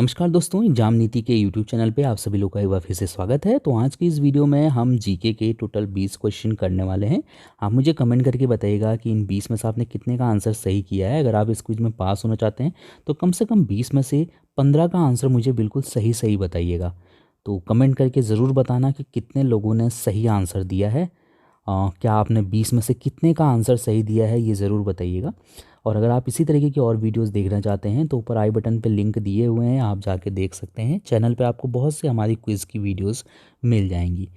नमस्कार दोस्तों, एग्जाम नीति के यूट्यूब चैनल पे आप सभी लोग का एक बार फिर से स्वागत है। तो आज की इस वीडियो में हम जीके के टोटल 20 क्वेश्चन करने वाले हैं। आप मुझे कमेंट करके बताइएगा कि इन 20 में से आपने कितने का आंसर सही किया है। अगर आप इस क्विज में पास होना चाहते हैं तो कम से कम 20 में से 15 का आंसर मुझे बिल्कुल सही सही बताइएगा। तो कमेंट करके ज़रूर बताना कि कितने लोगों ने सही आंसर दिया है। क्या आपने 20 में से कितने का आंसर सही दिया है, ये ज़रूर बताइएगा। और अगर आप इसी तरीके की और वीडियोस देखना चाहते हैं तो ऊपर आई बटन पे लिंक दिए हुए हैं, आप जाके देख सकते हैं। चैनल पे आपको बहुत से हमारी क्विज़ की वीडियोस मिल जाएंगी।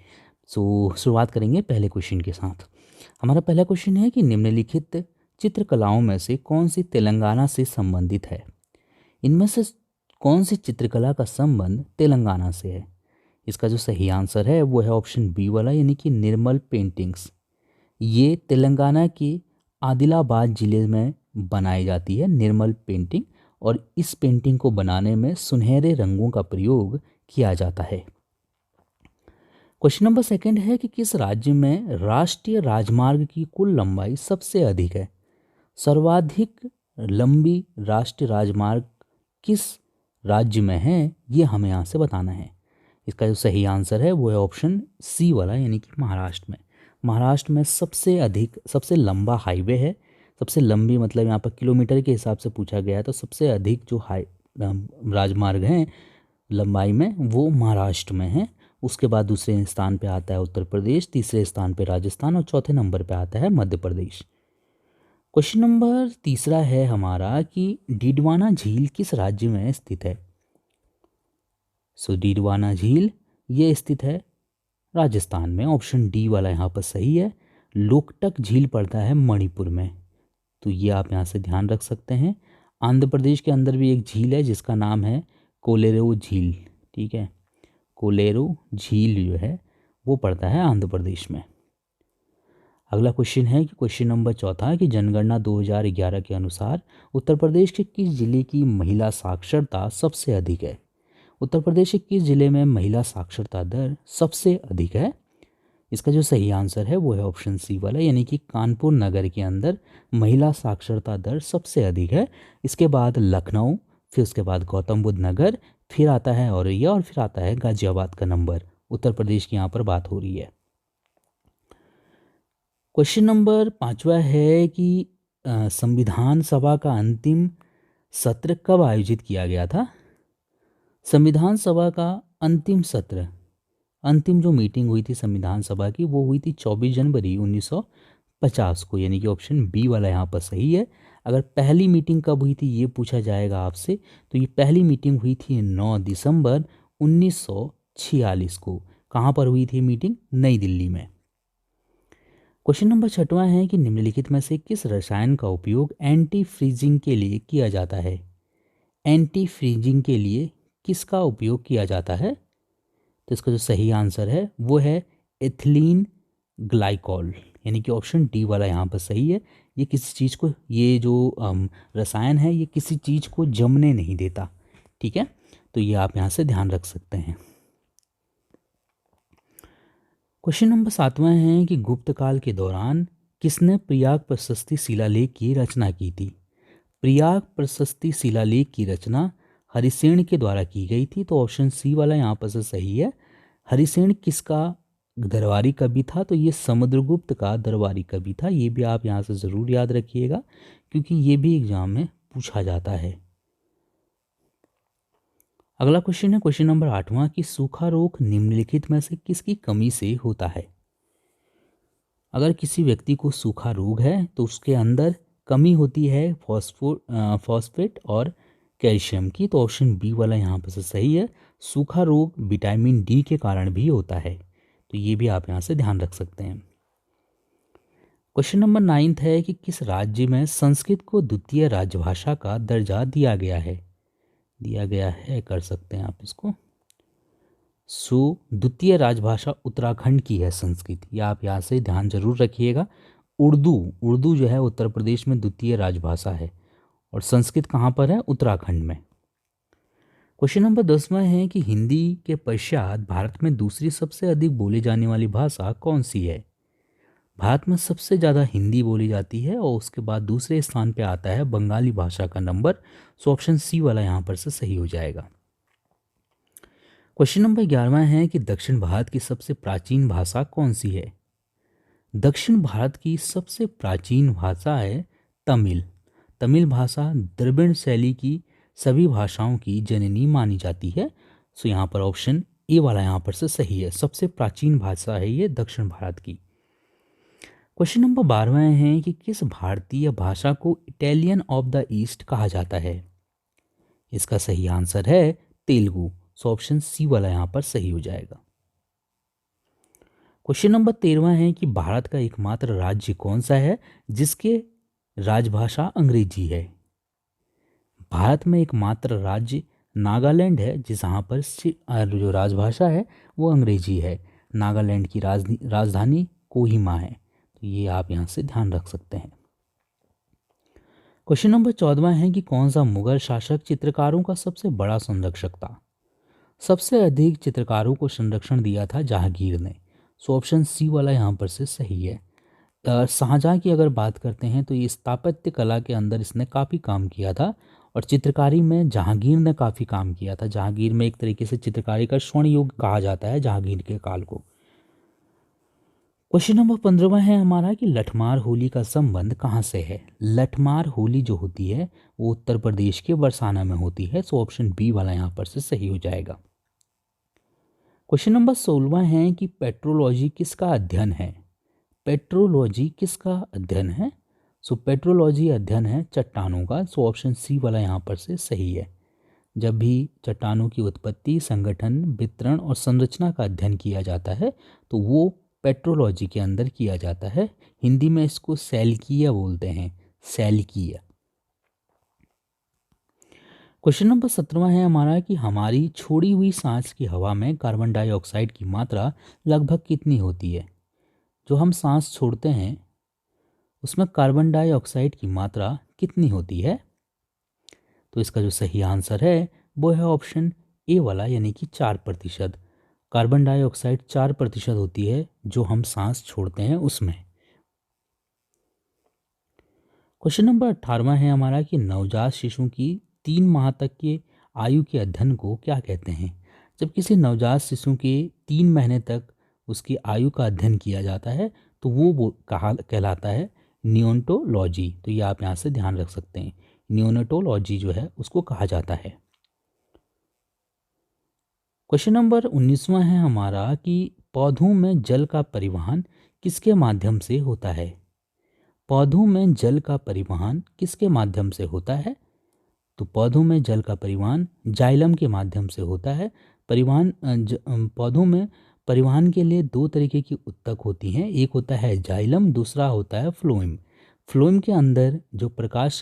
सो शुरुआत करेंगे पहले क्वेश्चन के साथ। हमारा पहला क्वेश्चन है कि निम्नलिखित चित्रकलाओं में से कौन सी तेलंगाना से संबंधित है। इनमें से कौन सी चित्रकला का संबंध तेलंगाना से है। इसका जो सही आंसर है वो है ऑप्शन बी वाला, यानी कि निर्मल पेंटिंग्स। ये तेलंगाना के आदिलाबाद ज़िले में बनाई जाती है निर्मल पेंटिंग, और इस पेंटिंग को बनाने में सुनहरे रंगों का प्रयोग किया जाता है। क्वेश्चन नंबर सेकंड है कि किस राज्य में राष्ट्रीय राजमार्ग की कुल लंबाई सबसे अधिक है। सर्वाधिक लंबी राष्ट्रीय राजमार्ग किस राज्य में है, ये हमें यहाँ से बताना है। इसका जो सही आंसर है वो है ऑप्शन सी वाला, यानी कि महाराष्ट्र में। महाराष्ट्र में सबसे अधिक सबसे लंबा हाईवे है। सबसे लंबी मतलब यहाँ पर किलोमीटर के हिसाब से पूछा गया है, तो सबसे अधिक जो राजमार्ग हैं लंबाई में वो महाराष्ट्र में है। उसके बाद दूसरे स्थान पे आता है उत्तर प्रदेश, तीसरे स्थान पे राजस्थान और चौथे नंबर पे आता है मध्य प्रदेश। क्वेश्चन नंबर तीसरा है हमारा कि डीडवाना झील किस राज्य में स्थित है। डीडवाना झील ये स्थित है राजस्थान में। ऑप्शन डी वाला यहाँ पर सही है। लोकटक झील पड़ता है मणिपुर में, तो ये आप यहाँ से ध्यान रख सकते हैं। आंध्र प्रदेश के अंदर भी एक झील है जिसका नाम है कोलेरू झील। ठीक है, कोलेरू झील जो है वो पड़ता है आंध्र प्रदेश में। अगला क्वेश्चन है कि क्वेश्चन नंबर चौथा कि जनगणना 2011 के अनुसार उत्तर प्रदेश के किस जिले की महिला साक्षरता सबसे अधिक है। उत्तर प्रदेश के किस जिले में महिला साक्षरता दर सबसे अधिक है। इसका जो सही आंसर है वो है ऑप्शन सी वाला, यानी कि कानपुर नगर के अंदर महिला साक्षरता दर सबसे अधिक है। इसके बाद लखनऊ, फिर उसके बाद गौतम बुद्ध नगर, फिर आता है औरैया और फिर आता है गाजियाबाद का नंबर। उत्तर प्रदेश की यहाँ पर बात हो रही है। क्वेश्चन नंबर पाँचवा है कि संविधान सभा का अंतिम सत्र कब आयोजित किया गया था। संविधान सभा का अंतिम सत्र, अंतिम जो मीटिंग हुई थी संविधान सभा की, वो हुई थी 24 जनवरी 1950 को, यानी कि ऑप्शन बी वाला यहाँ पर सही है। अगर पहली मीटिंग कब हुई थी ये पूछा जाएगा आपसे, तो ये पहली मीटिंग हुई थी 9 दिसंबर 1946 को। कहाँ पर हुई थी मीटिंग? नई दिल्ली में। क्वेश्चन नंबर छठवां है कि निम्नलिखित में से किस रसायन का उपयोग एंटी फ्रीजिंग के लिए किया जाता है। एंटी फ्रीजिंग के लिए किसका उपयोग किया जाता है। तो इसका जो सही आंसर है वो है एथिलीन ग्लाइकॉल, यानी कि ऑप्शन डी वाला यहाँ पर सही है। ये किसी चीज़ को, ये जो रसायन है ये किसी चीज़ को जमने नहीं देता। ठीक है, तो ये आप यहाँ से ध्यान रख सकते हैं। क्वेश्चन नंबर सातवां है कि गुप्त काल के दौरान किसने प्रयाग प्रशस्ति शिलालेख की रचना की थी। प्रयाग प्रशस्ति शिलालेख की रचना हरिसेन के द्वारा की गई थी, तो ऑप्शन सी वाला यहाँ पर से सही है। हरिसेन किसका दरबारी कवि था? तो ये समुद्रगुप्त का दरबारी कवि था। ये भी आप यहाँ से ज़रूर याद रखिएगा क्योंकि ये भी एग्जाम में पूछा जाता है। अगला क्वेश्चन है क्वेश्चन नंबर आठवां कि सूखा रोग निम्नलिखित में से किसकी कमी से होता है। अगर किसी व्यक्ति को सूखा रोग है तो उसके अंदर कमी होती है फॉस्फेट और कैल्शियम की, तो ऑप्शन बी वाला यहाँ पर से सही है। सूखा रोग विटामिन डी के कारण भी होता है, तो ये भी आप यहाँ से ध्यान रख सकते हैं। क्वेश्चन नंबर 9 है कि किस राज्य में संस्कृत को द्वितीय राजभाषा का दर्जा दिया गया है। कर सकते हैं आप इसको। द्वितीय राजभाषा उत्तराखंड की है संस्कृत, या आप यहाँ से ध्यान जरूर रखिएगा। उर्दू जो है उत्तर प्रदेश में द्वितीय राजभाषा है और संस्कृत कहाँ पर है? उत्तराखंड में। क्वेश्चन नंबर 10वां है कि हिंदी के पश्चात भारत में दूसरी सबसे अधिक बोली जाने वाली भाषा कौन सी है। भारत में सबसे ज़्यादा हिंदी बोली जाती है और उसके बाद दूसरे स्थान पे आता है बंगाली भाषा का नंबर। सो ऑप्शन सी वाला यहाँ पर से सही हो जाएगा। क्वेश्चन नंबर 11वां है कि दक्षिण भारत की सबसे प्राचीन भाषा कौन सी है। दक्षिण भारत की सबसे प्राचीन भाषा है तमिल। तमिल भाषा द्रविड़ शैली की सभी भाषाओं की जननी मानी जाती है। सो यहाँ पर ऑप्शन ए वाला यहाँ पर से सही है, सबसे प्राचीन भाषा है ये दक्षिण भारत की। क्वेश्चन नंबर 12वां है कि किस भारतीय भाषा को इटालियन ऑफ द ईस्ट कहा जाता है। इसका सही आंसर है तेलुगु। सो ऑप्शन सी वाला यहाँ पर सही हो जाएगा। क्वेश्चन नंबर 13वां है कि भारत का एकमात्र राज्य कौन सा है जिसके राजभाषा अंग्रेजी है। भारत में एकमात्र राज्य नागालैंड है जहाँ पर जो राजभाषा है वो अंग्रेजी है। नागालैंड की राजधानी कोहिमा है। तो ये आप यहाँ से ध्यान रख सकते हैं। क्वेश्चन नंबर 14वां है कि कौन सा मुगल शासक चित्रकारों का सबसे बड़ा संरक्षक था। सबसे अधिक चित्रकारों को संरक्षण दिया था जहांगीर ने। सो ऑप्शन सी वाला यहाँ पर से सही है। शाहजहाँ की अगर बात करते हैं तो ये स्थापत्य कला के अंदर इसने काफ़ी काम किया था और चित्रकारी में जहांगीर ने काफ़ी काम किया था। जहांगीर में एक तरीके से चित्रकारी का स्वर्ण युग कहा जाता है जहांगीर के काल को। क्वेश्चन नंबर 15वां है हमारा कि लठमार होली का संबंध कहाँ से है। लठमार होली जो होती है वो उत्तर प्रदेश के बरसाना में होती है। सो ऑप्शन बी वाला यहाँ पर से सही हो जाएगा। क्वेश्चन नंबर 16वां है कि पेट्रोलॉजी किसका अध्ययन है। पेट्रोलॉजी किसका अध्ययन है। सो पेट्रोलॉजी अध्ययन है चट्टानों का। सो ऑप्शन सी वाला यहाँ पर से सही है। जब भी चट्टानों की उत्पत्ति, संगठन, वितरण और संरचना का अध्ययन किया जाता है तो वो पेट्रोलॉजी के अंदर किया जाता है। हिंदी में इसको सैलकीय बोलते हैं, सैलकीय। क्वेश्चन नंबर 17वां है हमारा कि हमारी छोड़ी हुई सांस की हवा में कार्बन डाइऑक्साइड की मात्रा लगभग कितनी होती है। जो हम सांस छोड़ते हैं उसमें कार्बन डाइऑक्साइड की मात्रा कितनी होती है। तो इसका जो सही आंसर है वो है ऑप्शन ए वाला यानी कि 4%। कार्बन डाइऑक्साइड 4% होती है जो हम सांस छोड़ते हैं उसमें। क्वेश्चन नंबर 18वां है हमारा कि नवजात शिशु की 3 माह तक के आयु के अध्ययन को क्या कहते हैं। जब किसी नवजात शिशु के 3 महीने तक उसकी आयु का अध्ययन किया जाता है तो वो कहलाता है नियोनेटोलॉजी। तो ये आप यहाँ से ध्यान रख सकते हैं, नियोनेटोलॉजी जो है उसको कहा जाता है। क्वेश्चन नंबर 19वां है हमारा कि पौधों में जल का परिवहन किसके माध्यम से होता है। पौधों में जल का परिवहन किसके माध्यम से होता है। तो पौधों में जल का परिवहन जाइलम के माध्यम से होता है। पौधों में परिवहन के लिए 2 तरीके की उत्तक होती हैं, एक होता है जाइलम, दूसरा होता है फ्लोएम। फ्लोएम के अंदर जो प्रकाश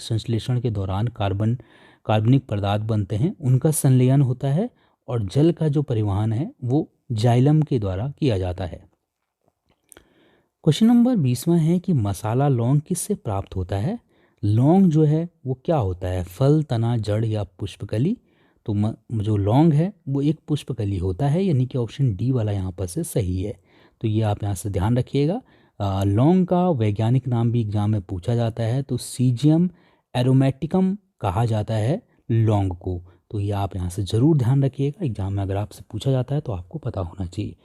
संश्लेषण के दौरान कार्बनिक पदार्थ बनते हैं उनका संलयन होता है और जल का जो परिवहन है वो जाइलम के द्वारा किया जाता है। क्वेश्चन नंबर 20वां है कि मसाला लौंग किससे प्राप्त होता है। लौंग जो है वो क्या होता है, फल, तना, जड़ या पुष्पकली। तो जो लौंग है वो एक पुष्पकली होता है यानी कि ऑप्शन डी वाला यहाँ पर से सही है। तो ये आप यहाँ से ध्यान रखिएगा। लौंग का वैज्ञानिक नाम भी एग्जाम में पूछा जाता है तो सीजियम एरोमेटिकम कहा जाता है लौंग को। तो ये आप यहाँ से ज़रूर ध्यान रखिएगा, एग्जाम में अगर आपसे पूछा जाता है तो आपको पता होना चाहिए।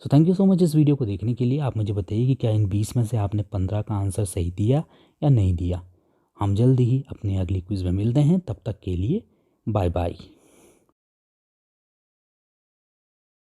So thank you so much इस वीडियो को देखने के लिए। आप मुझे बताइए कि क्या इन 20 में से आपने 15 का आंसर सही दिया या नहीं दिया। हम जल्दी ही अपने अगली क्विज़ में मिलते हैं, तब तक के लिए बाय बाय।